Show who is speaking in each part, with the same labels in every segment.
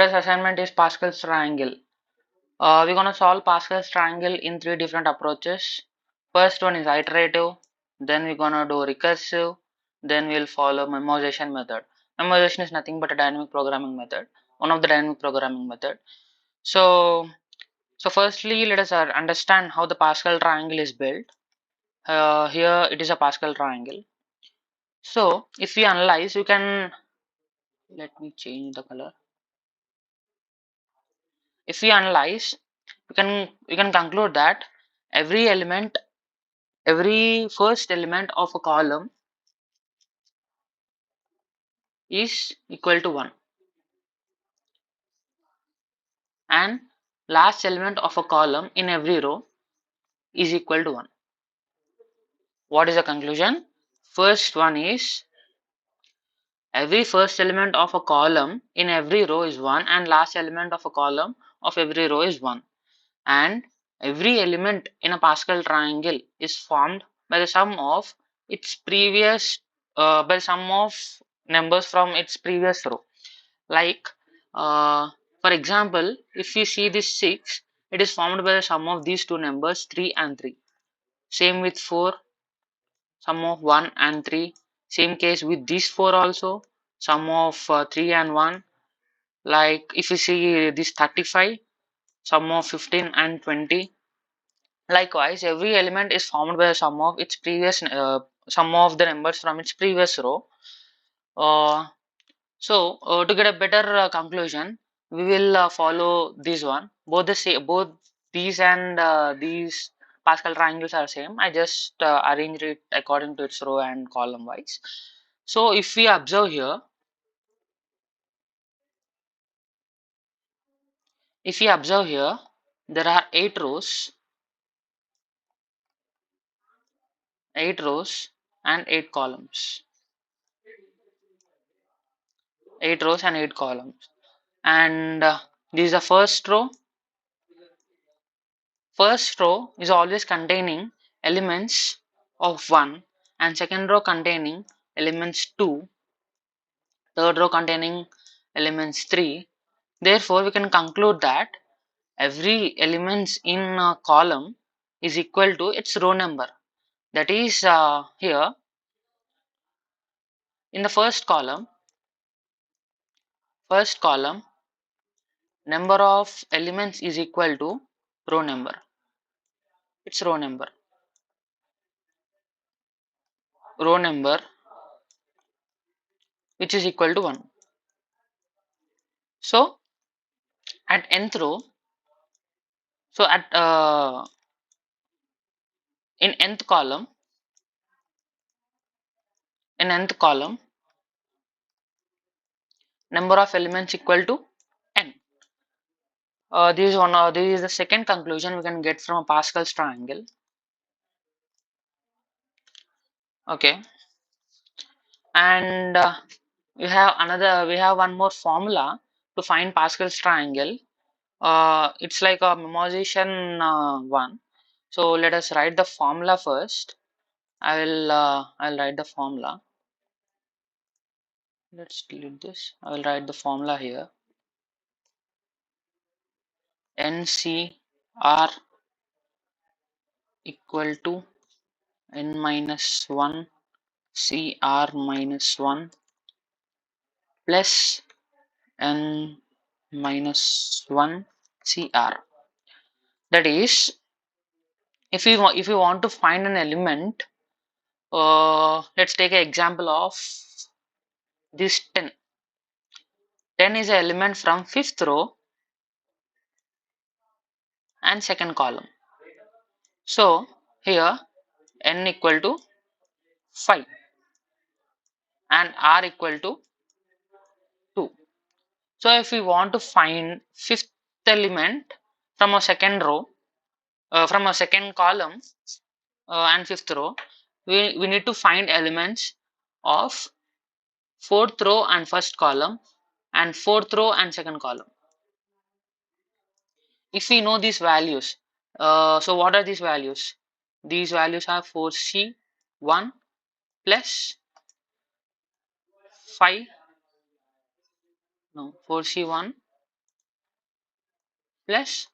Speaker 1: Today's assignment is Pascal's Triangle. We're gonna solve Pascal's Triangle in 3 different approaches. First one is iterative, then we're gonna do recursive, then we'll follow memoization method. Memoization is nothing but a dynamic programming method, one of the dynamic programming method. So firstly, let us understand how the Pascal triangle is built. Here it is a Pascal triangle. So if we analyze, you can, let me change the color. If we analyze, we can conclude that every first element of a column is equal to 1, and last element of a column in every row is equal to 1. What is the conclusion? First one is every first element of a column in every row is 1, and last element of a column of every row is 1, and every element in a Pascal triangle is formed by the sum of its previous by the sum of numbers from its previous row. Like for example, if you see this 6, it is formed by the sum of these two numbers 3 and 3. Same with 4, sum of 1 and 3. Same case with these 4 also, sum of 3 and 1. Like if you see this 35, sum of 15 and 20. Likewise, every element is formed by the sum of its previous sum of the numbers from its previous row. To get a better conclusion, we will follow this one. Both these and these Pascal triangles are same. I just arranged it according to its row and column wise. So if we observe here, there are 8 rows and 8 columns. 8 rows and 8 columns. And this is the first row. First row is always containing elements of 1, and second row containing elements 2, third row containing elements 3. Therefore, we can conclude that every elements in a column is equal to its row number. That is here in the first column, number of elements is equal to row number. Its row number which is equal to 1. So at nth row, so at in nth column, number of elements equal to n. This is the second conclusion we can get from a Pascal's triangle. Okay, and we have one more formula to find Pascal's triangle. It's like a memoization one. So let us write the formula first. I'll write the formula. Let's delete this. I will write the formula here. NCR equal to n minus 1 CR minus 1 plus n minus 1 CR. That is, if you want to find an element, let's take an example of this 10. 10 is an element from 5th row and second column. So here n equal to 5 and r equal to 2. So if we want to find 5th element from a second row, from a second column and 5th row, we need to find elements of 4th row and first column and 4th row and second column. If we know these values, so what are these values? These values are 4C1 plus 5, no, 4C1 plus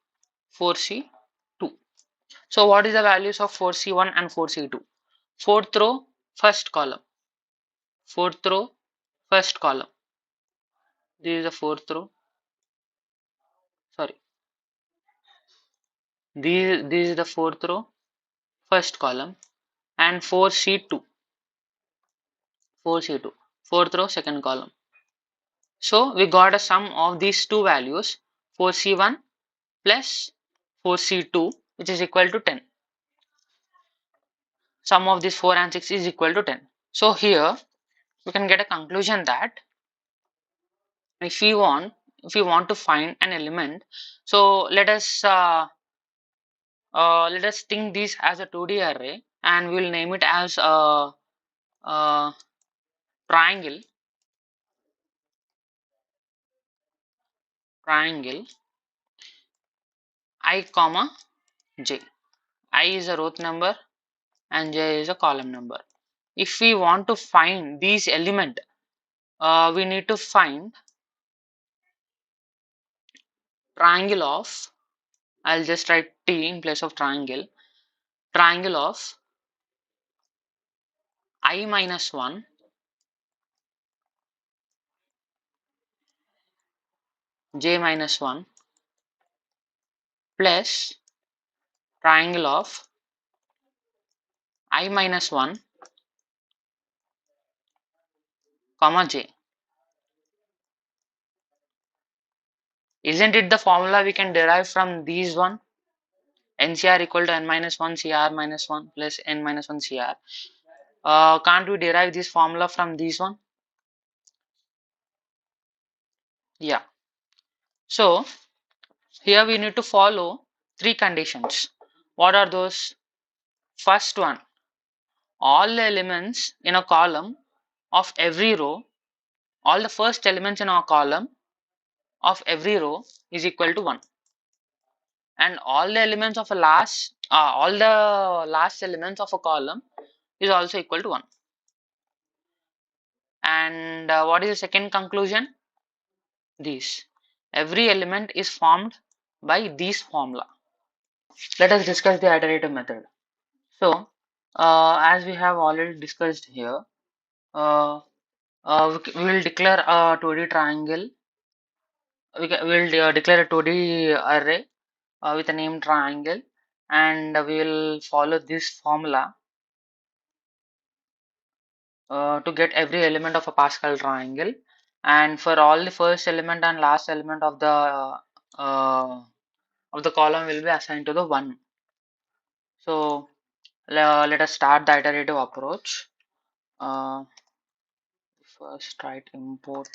Speaker 1: 4c2. So what is the values of 4c1 and 4c2? Fourth row, first column. Fourth row, first column. This is the fourth row. Sorry. This is the fourth row, first column, and 4c2. 4c2. Fourth row, second column. So we got a sum of these two values, 4c1 plus 4c2, which is equal to 10. Sum of these 4 and 6 is equal to 10. So here we can get a conclusion that if we want to find an element, so let us think this as a 2D array, and we will name it as a triangle I comma j. I is a row number and j is a column number. If we want to find these element, we need to find triangle of, I'll just write t in place of triangle of I minus 1 j minus 1 plus triangle of I minus 1 comma j. Isn't it the formula we can derive from these one? NCR equal to n minus 1 CR minus 1 plus n minus 1 CR. Can't we derive this formula from these one? Yeah. So here we need to follow 3 conditions. What are those? First one, all the elements in a column of every row, all the first elements in our column of every row is equal to 1. And all the elements of a all the last elements of a column is also equal to 1. And what is the second conclusion? This. Every element is formed by this formula. Let us discuss the iterative method. So, as we have already discussed here, uh, we will declare a 2D triangle. We will declare a 2D array with a name triangle, and we will follow this formula to get every element of a Pascal triangle. And for all the first element and last element of the column will be assigned to the 1. So let us start the iterative approach. First write import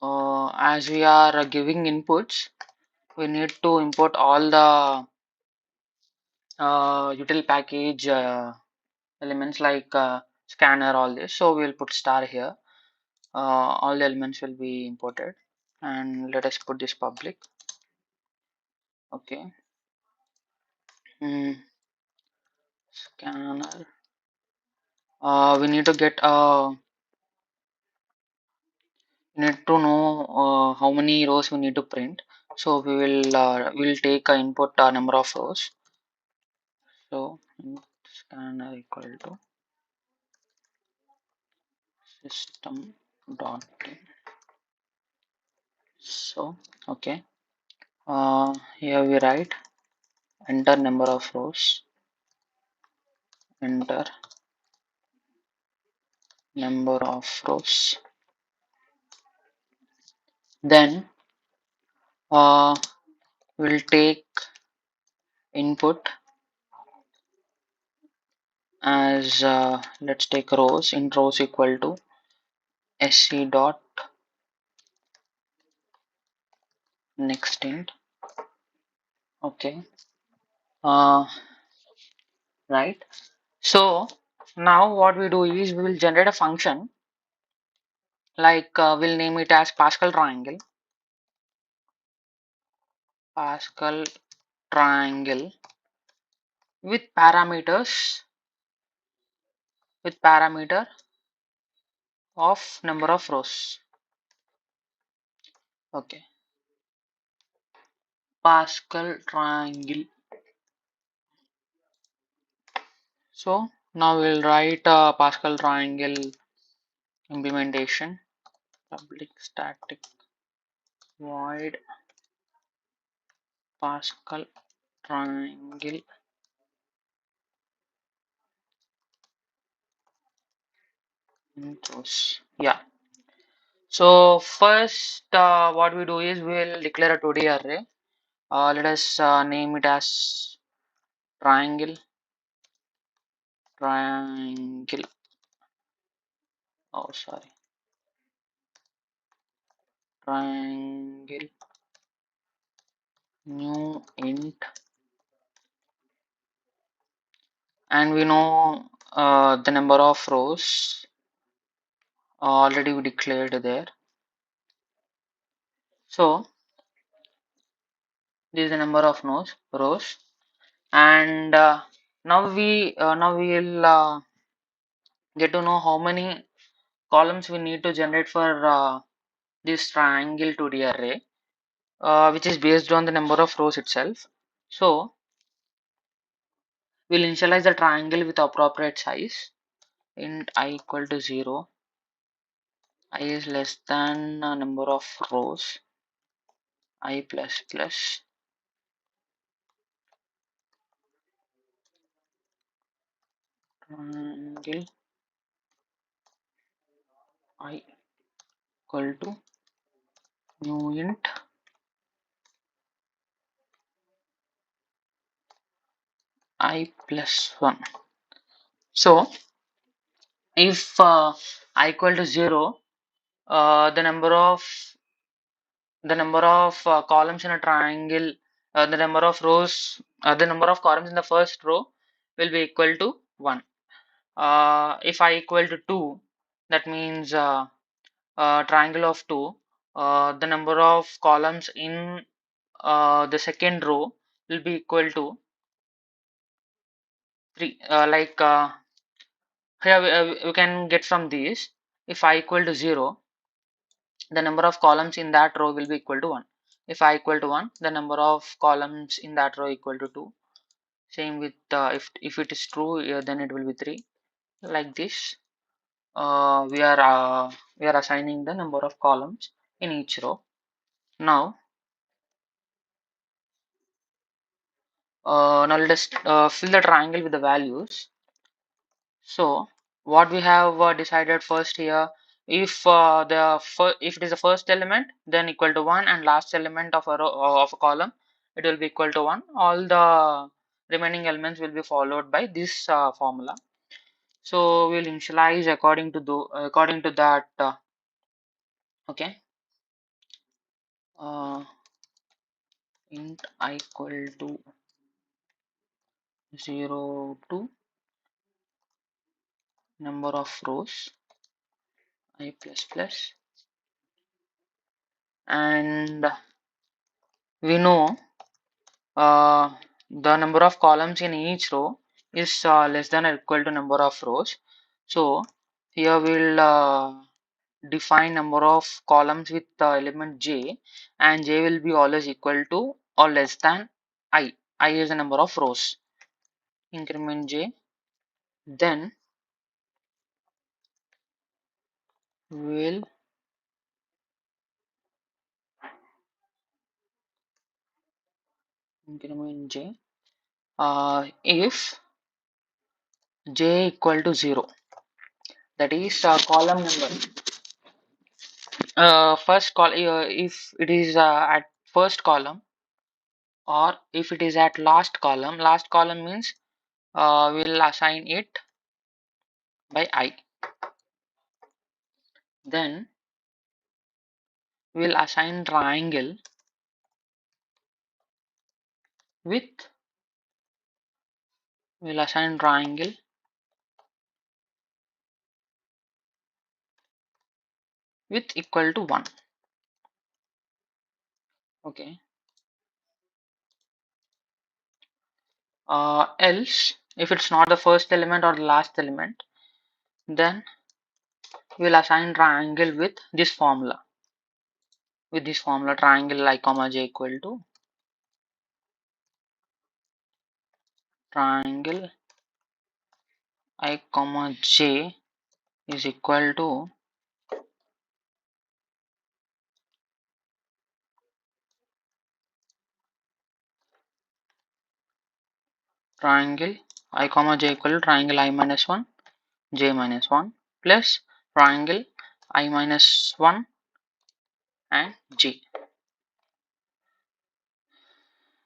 Speaker 1: as we are giving inputs, we need to import all the util package elements like scanner, all this. So we will put star here. All the elements will be imported, and let us put this public. Okay. Scanner. We need to get need to know how many rows we need to print. So we will take a input number of rows. So scanner equal to system dot in. So okay, here we write enter number of rows, enter number of rows. Then we'll take input as let's take rows. Int rows equal to sc dot next int. Okay. Right. So now what we do is we will generate a function like we'll name it as Pascal triangle. Pascal triangle with parameter of number of rows. Okay, Pascal triangle. So now we'll write a Pascal triangle implementation. Public static void Pascal triangle intros. Yeah. So first, what we do is we will declare a 2D array. Let us name it as triangle. Triangle. Oh, sorry. Triangle. New int, and we know the number of rows already we declared there. So this is the number of rows, and now we will get to know how many columns we need to generate for this triangle 2D array, which is based on the number of rows itself. So we'll initialize the triangle with appropriate size. Int I equal to 0, I is less than number of rows, I plus plus, triangle I equal to new int I plus 1. So if I equal to 0, the number of columns in a triangle, the number of rows, the number of columns in the first row will be equal to 1. If I equal to 2, that means triangle of 2, the number of columns in the second row will be equal to 3. Here we can get from these, if I equal to 0, the number of columns in that row will be equal to 1. If I equal to 1, the number of columns in that row equal to 2. Same with if it is true, then it will be 3. Like this, we are assigning the number of columns in each row. Now let us fill the triangle with the values. So what we have decided first here, if if it is the first element, then equal to 1, and last element of a row of a column, it will be equal to 1. All the remaining elements will be followed by this formula. So we'll initialize according to that. Okay. Uh, int I equal to 0 to number of rows I plus plus, and we know the number of columns in each row is less than or equal to number of rows. So here we'll define number of columns with the element j, and j will be always equal to or less than I. I is the number of rows. Increment j, then we'll increment j if j equal to 0, that is column number. First call if it is at first column, or if it is at last column. Last column means we'll assign it by I. Then we'll assign triangle with we'll assign triangle with equal to 1. Okay. Else if it's not the first element or the last element, then we'll assign triangle with this formula. with this formula triangle I comma j equal to triangle I comma j is equal to triangle I comma j equal to triangle I minus 1 j minus 1 plus triangle I minus 1 and j.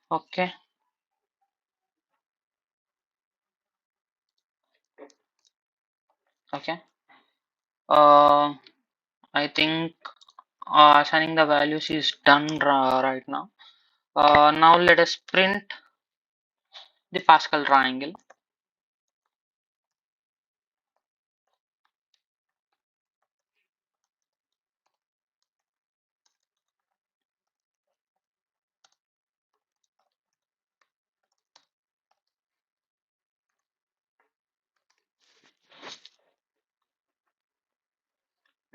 Speaker 1: Okay. Okay. I think assigning the values is done right now. Now let us print the Pascal triangle.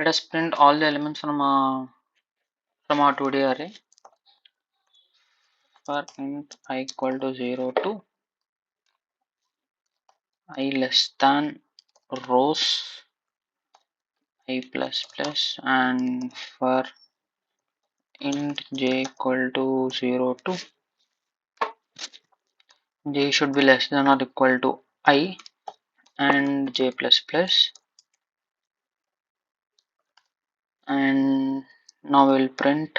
Speaker 1: Let us print all the elements from our 2D array for int I equal to 0 to I less than rows I plus plus, and for int j equal to 0 to j should be less than or equal to I and j plus plus. And now we'll print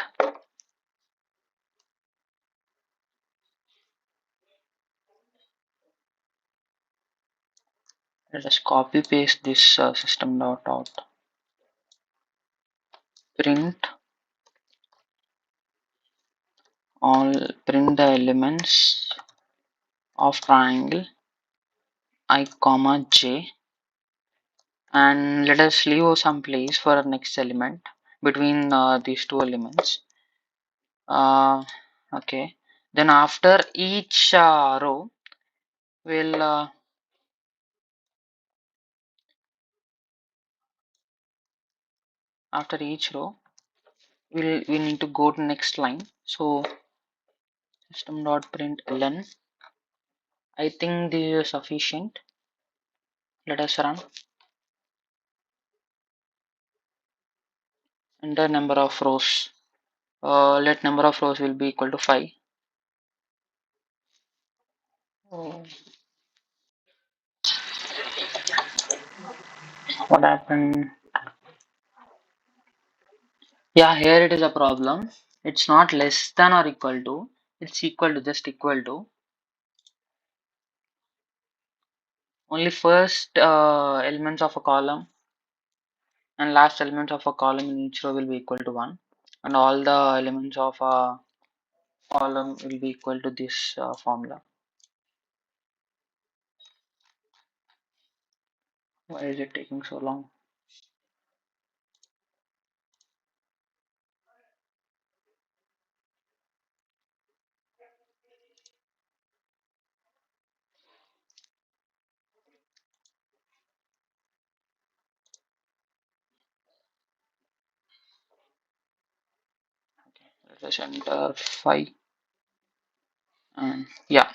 Speaker 1: let us copy paste this system dot out print all print the elements of triangle I comma j, and let us leave some place for our next element between these two elements. Okay, then after each row we'll after each row we need to go to next line. So system dot print ln, I think this is sufficient. Let us run. Enter number of rows. Let number of rows will be equal to 5. Oh, what happened? Yeah, here it is a problem. It's not less than or equal to. It's equal to, just equal to. Only first elements of a column and last elements of a column in each row will be equal to 1. And all the elements of a column will be equal to this formula. Why is it taking so long? Okay, let us enter 5. And yeah,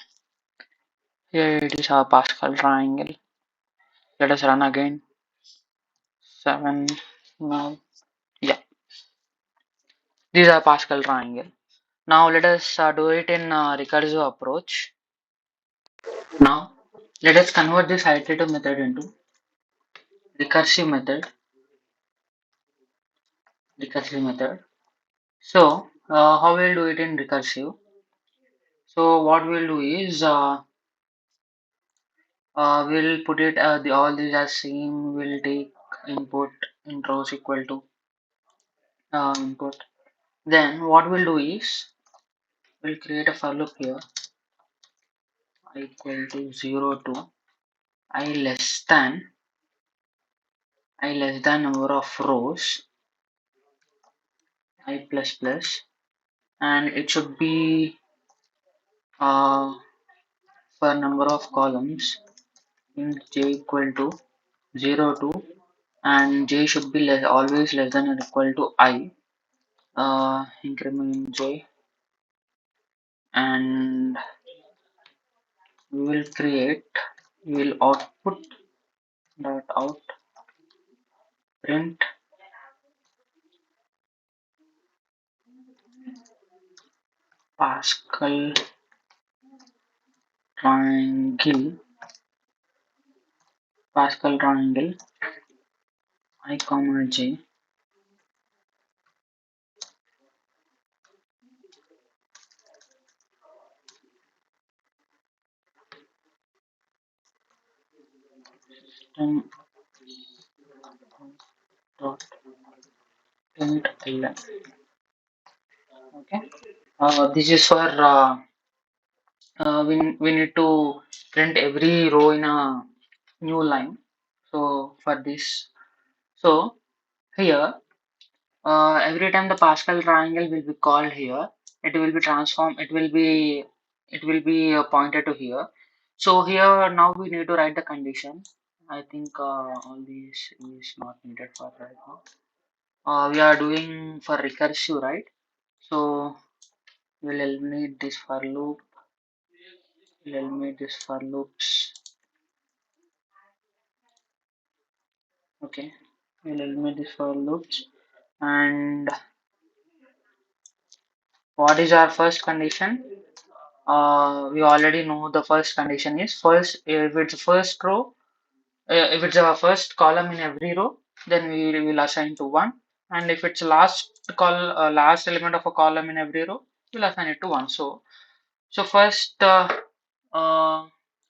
Speaker 1: here it is our Pascal triangle. Let us run again. 7 now. Yeah, these are Pascal triangle. Now let us do it in recursive approach. Now let us convert this iterative method into recursive method. So how we'll do it in recursive? So what we'll do is we'll put it all these as same. We'll take input intros equal to input. Then what we'll do is we'll create a for loop here I equal to 0 to I less than number of rows I plus plus, and it should be uh, for number of columns int j equal to 0 to, and j should be always less than or equal to I, increment j, and we will create, we will output dot out print Pascal triangle, Pascal triangle I comma j, system dot print ln. Okay, this is for we need to print every row in a new line. So for this, so here every time the Pascal triangle will be called here, it will be transformed, it will be pointed to here. So here now we need to write the condition. I think all these is not needed for right now. We are doing for recursive, right? So we'll eliminate this for loop, we'll eliminate this for loops. Okay, we'll eliminate this for loops. And what is our first condition? We already know the first condition is first, if it's first row, if it's our first column in every row, then we will assign to 1, and if it's last element of a column in every row, we'll assign it to 1. So first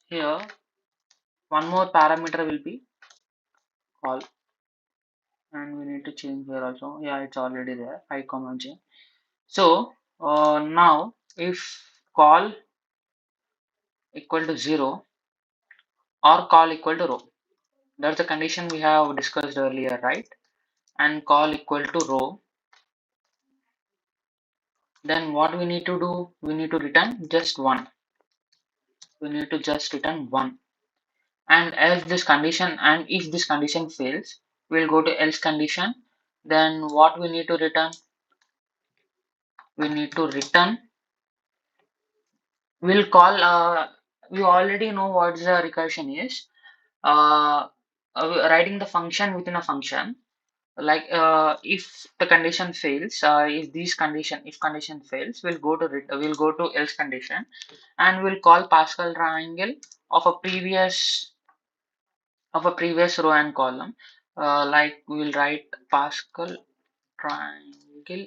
Speaker 1: here one more parameter will be call, and we need to change here also. Yeah, it's already there, I comma j. So now if call equal to 0 or call equal to row, that's the condition we have discussed earlier, right? And call equal to row, then what we need to do, we need to return just 1. We need to just return 1. And else this condition, and if this condition fails, we'll go to else condition. Then what we need to return, we need to return, we'll call, we already know what the recursion is. Writing the function within a function, like if the condition fails, if condition fails, we'll go to else condition, and we'll call Pascal triangle of a previous row and column. Like we'll write Pascal triangle,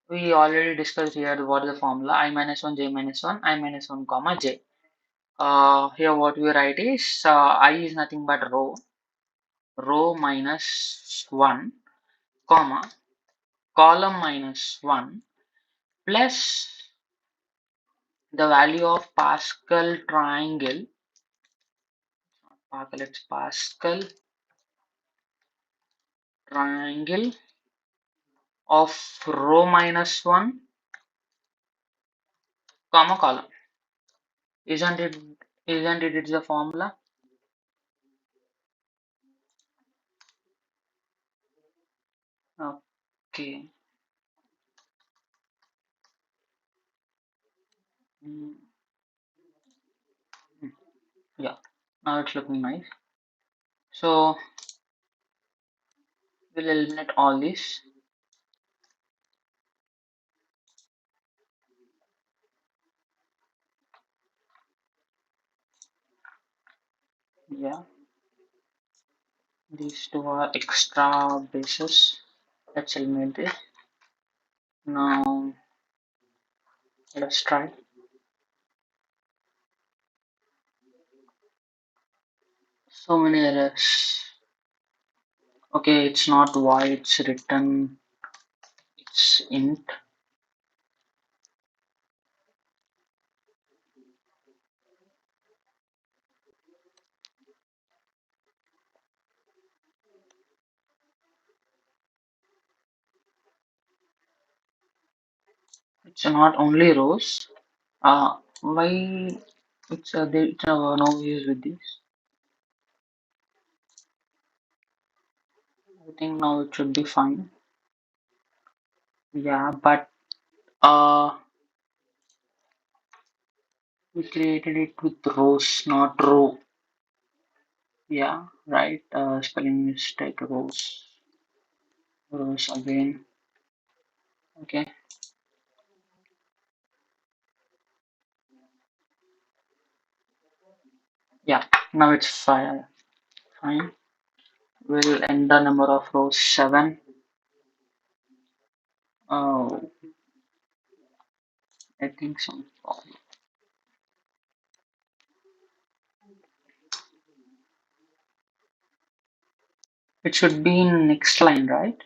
Speaker 1: we already discussed here what is the formula, I minus 1 j minus 1 I minus 1 comma j. Here what we write is I is nothing but row minus 1 comma column minus 1 plus the value of Pascal triangle, it's Pascal triangle of row minus 1 comma column. Isn't it it's the formula? Okay. Mm, yeah, now it's looking nice. So we'll eliminate all this. Yeah, these two are extra bases. Let's eliminate this. Now let's try. So many errors. Okay, it's not void, it's written, it's int. It's not only rows. Why it's no use with this? I think now it should be fine. Yeah, but uh, we created it with rows, not row. Yeah, right. Spelling mistake. Rows again. Okay. Yeah. Now it's fine. Fine. We'll end the number of rows 7. Oh, I think so. It should be in next line, right?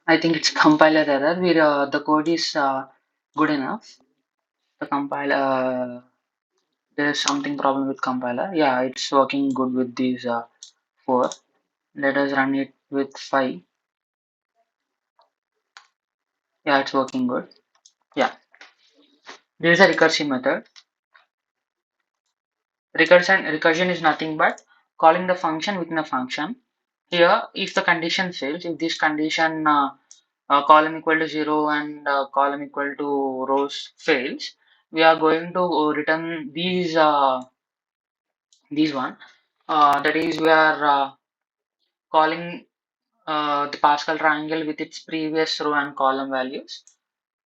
Speaker 1: I think it's compiler error. The code is good enough. The compiler, there is something problem with compiler. Yeah, it's working good with these 4. Let us run it with 5. Yeah, it's working good. Yeah, this is a recursive method. Recursion is nothing but calling the function within a function. Here, if the condition fails, if this condition column equal to 0 and column equal to rows fails, we are going to return these one. That is, we are calling the Pascal triangle with its previous row and column values,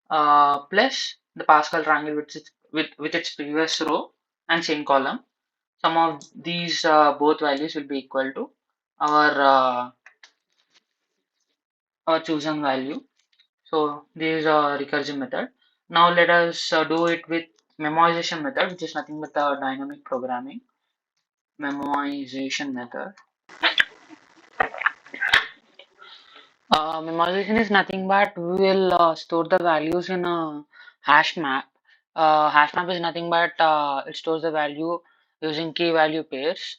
Speaker 1: plus the Pascal triangle with its previous row and same column. Some of these both values will be equal to our uh, our chosen value. So this is a recursive method. Now let us do it with memoization method, which is nothing but the dynamic programming. Memoization method. Memoization is nothing but we will store the values in a hash map. Hash map is nothing but it stores the value using key value pairs.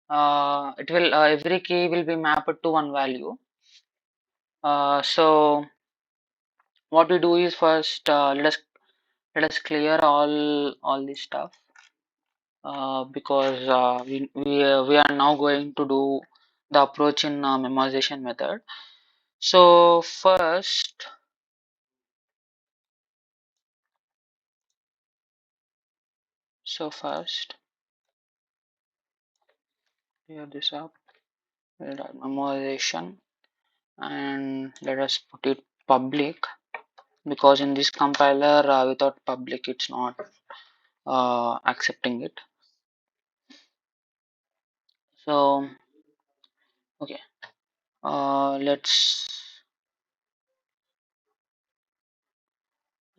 Speaker 1: It will every key will be mapped to one value. So what we do is first let us clear all this stuff because we are now going to do the approach in memoization method. So first clear this up. We'll write memoization and let us put it public because in this compiler without public it's not accepting it. So okay, let's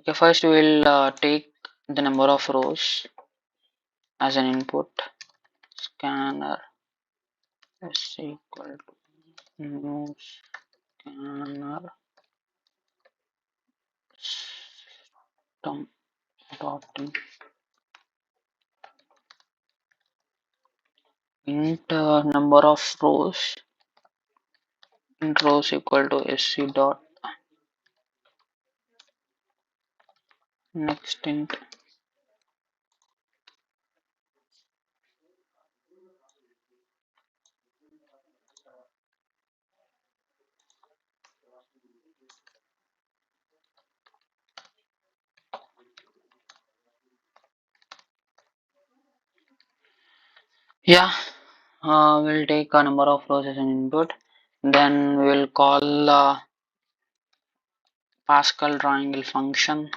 Speaker 1: okay first we will take the number of rows as an input. Scanner is equal to new scanner system dot int number of rows equal to sc dot next int. Yeah, we'll take a number of rows as an input. Then we'll call Pascal triangle function.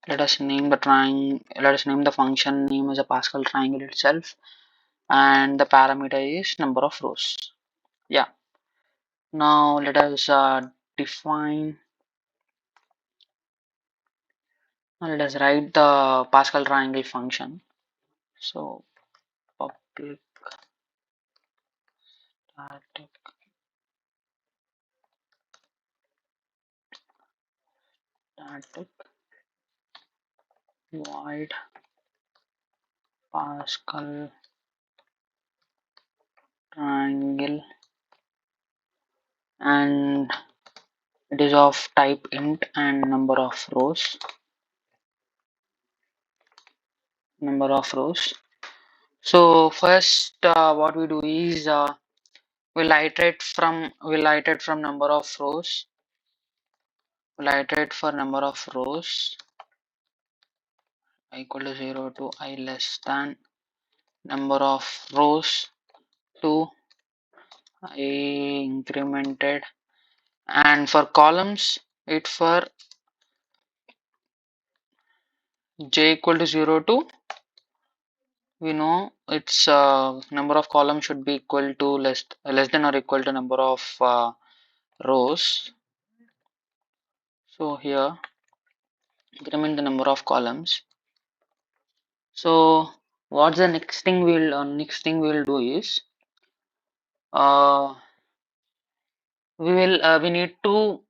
Speaker 1: Let us name the triangle. Let us name the function name as a Pascal triangle itself, and the parameter is number of rows. Yeah. Now let us define. Let us write the Pascal triangle function. So public static static void Pascal triangle, and it is of type int and number of rows. So first what we do is we'll iterate from number of rows We'll iterate for number of rows I equal to 0 to I less than number of rows to I incremented, and for columns it for j equal to 0 to, we know its number of columns should be equal to less than or equal to number of rows. So here increment the number of columns. So what's the next thing we'll do is uh, we need to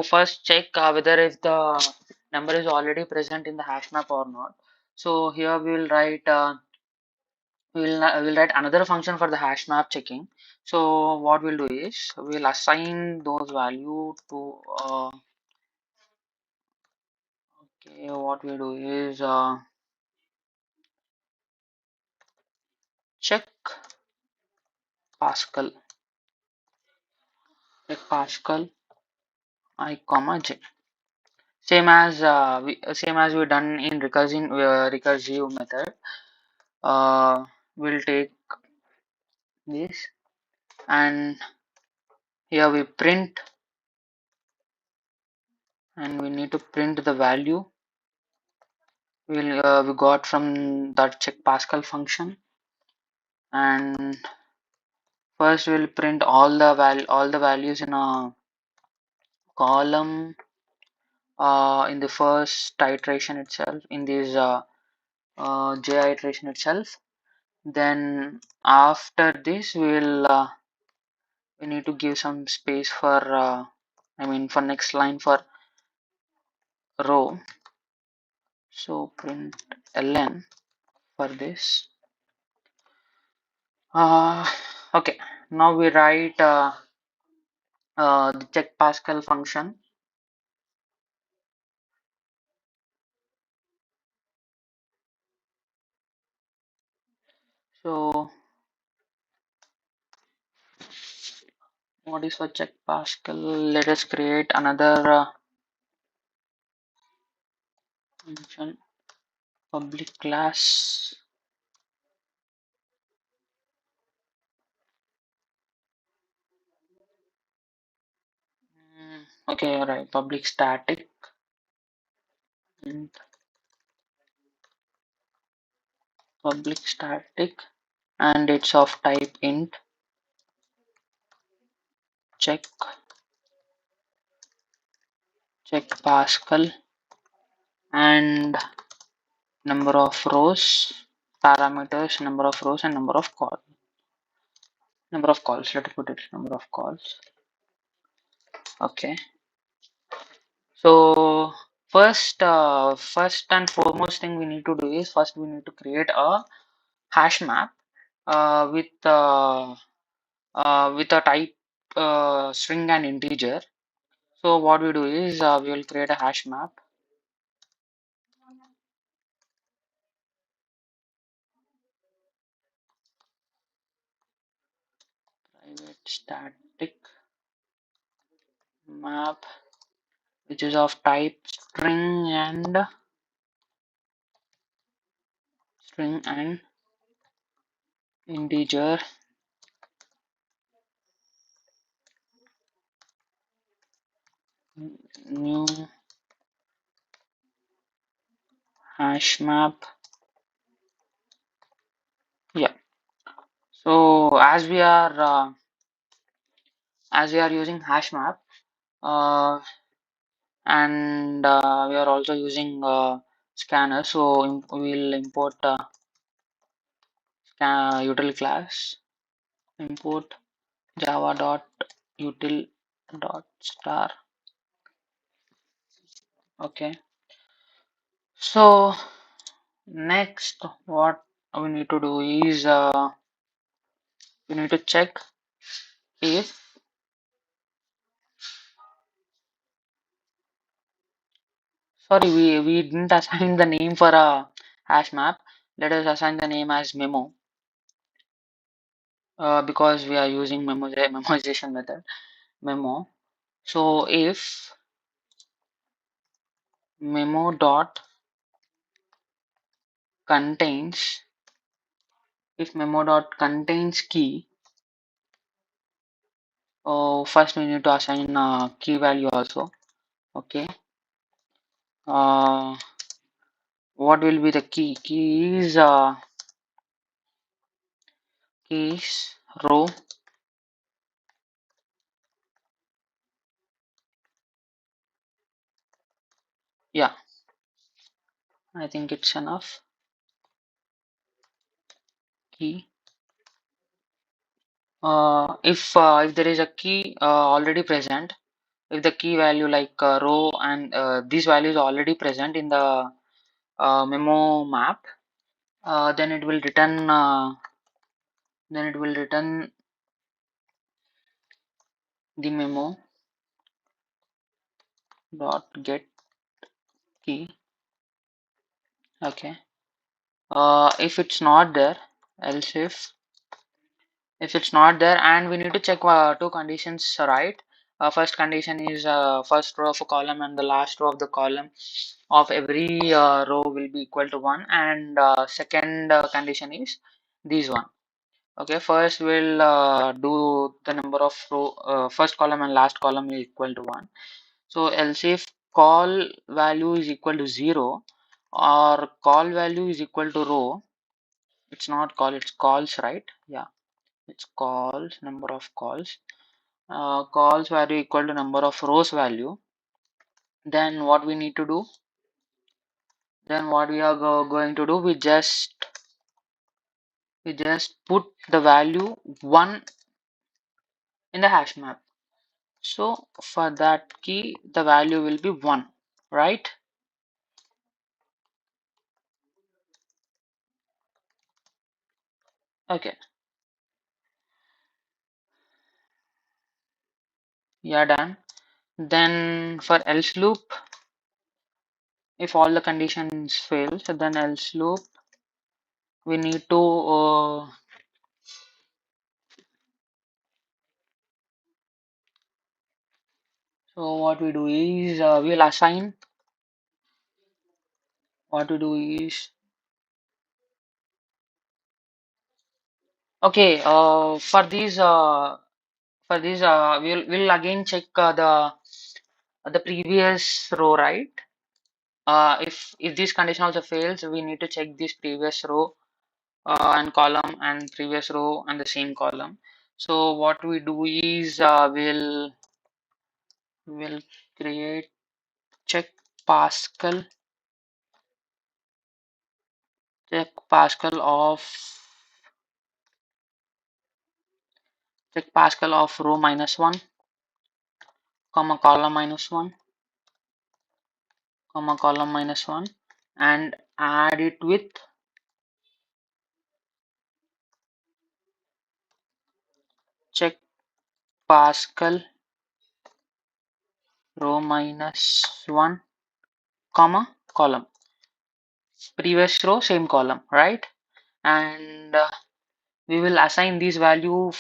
Speaker 1: first check whether if the number is already present in the hash map or not. So here we will write we'll write another function for the hash map checking. So what we'll do is we'll assign those value to okay, what we do is check Pascal Pascal I comma j, same as we done in recursive method. We'll take this, and here we print, and we need to print the value we got from that check Pascal function. And first we'll print all the values in a column in the first iteration itself, in this j iteration itself. Then after this we need to give some space for for next line for row. So print ln for this. Okay, now we write the check Pascal function. So what is for check Pascal? Let us create another function, public class okay, right, public static int, public static, and it's of type int, check Pascal, and number of rows parameters, number of rows and number of calls. Let us put it number of calls. Okay, so first and foremost thing we need to do is first we need to create a hash map with a type string and integer. So what we do is we will create a hash map. Private static map which is of type string and integer. New hash map. Yeah. So as we are using hash map, and we are also using scanner, so we'll import util class, import java dot util dot star. Okay, so next what we need to do is we need to check if sorry, we didn't assign the name for a hash map. Let us assign the name as memo because we are using memoization method memo. So if memo dot contains, if memo dot contains key, first we need to assign key value also. Okay, what will be the key? Keys row. Yeah, I think it's enough. Key. If there is a key already present, if the key value like row and these values already present in the memo map, then it will return. The memo dot get key. Okay. If it's not there, else if it's not there, and we need to check two conditions, right? First condition is first row of a column and the last row of the column of every row will be equal to 1, and second condition is this one. Okay, first we'll do the number of row, first column and last column is equal to 1. So else if call value is equal to 0 or call value is equal to row, it's not call, it's calls, right? Yeah, it's calls, number of calls. Calls value equal to number of rows value. Then what we need to do? Then what we are going to do? We just put the value 1 in the hash map. So for that key, the value will be 1, right? Okay, yeah, done. Then for else loop, if all the conditions fail, so then else loop we need to so what we do is we'll assign, what we do is, okay, for these we'll again check the previous row, right? If this condition also fails, we need to check this previous row and column and previous row and the same column. So what we do is we'll create check Pascal of row -1, comma column -1, comma column -1, and add it with check Pascal row -1, comma column, previous row same column, right? And we will assign this value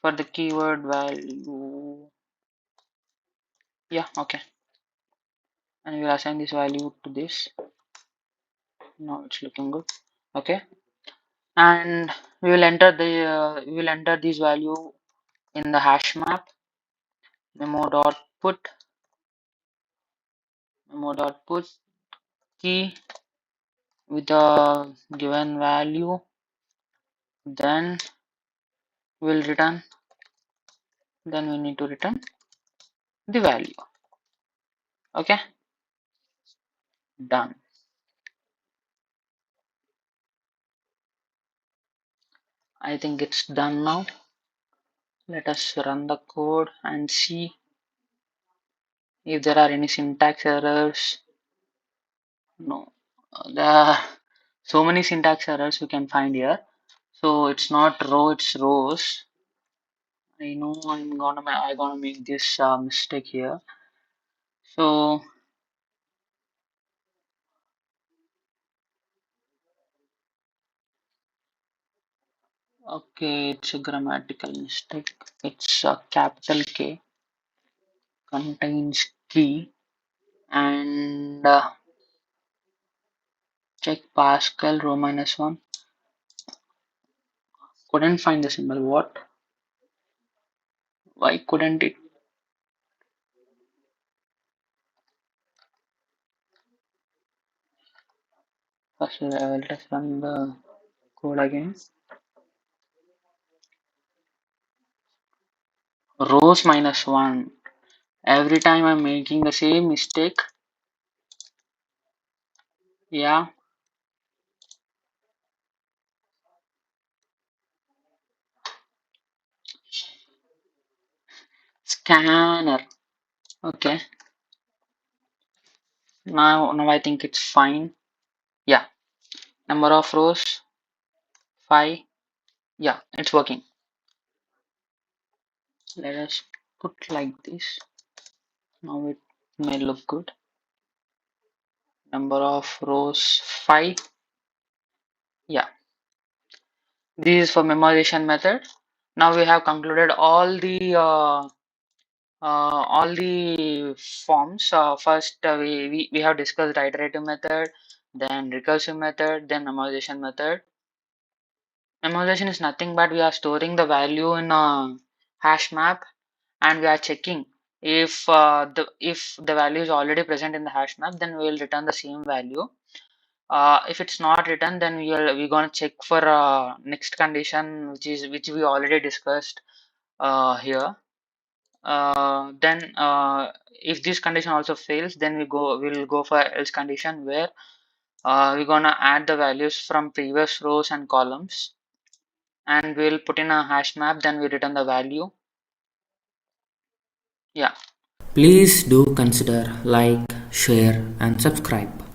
Speaker 1: for the keyword value. Yeah, okay, and we will assign this value to this. Now it's looking good. Okay, and we will enter this value in the hash map memo.put key with a given value, then we'll return, then we need to return the value. Okay, done. I think it's done now. Let us run the code and see if there are any syntax errors. No, there are so many syntax errors we can find here. So it's not row, it's rows. I know I'm gonna make this mistake here. So okay, it's a grammatical mistake. It's a capital K contains K. key and check Pascal row minus 1. Couldn't find the symbol. What? Why couldn't it? First, I will just run the code again. Rows minus 1. Every time I'm making the same mistake. Yeah. Scanner. Okay. Now I think it's fine. Yeah. Number of rows 5. Yeah, it's working. Let us put like this. Now it may look good. Number of rows 5. Yeah. This is for memoization method. Now we have concluded all the forms. First, we have discussed iterative method, then recursive method, then memoization method. Memoization is nothing but we are storing the value in a hash map and we are checking if the value is already present in the hash map, then we will return the same value. If it's not written, then we're gonna check for next condition, which we already discussed here. Then if this condition also fails, then we'll go for else condition where we're gonna add the values from previous rows and columns, and we'll put in a hash map. Then we return the value. Yeah.
Speaker 2: Please do consider like, share and subscribe.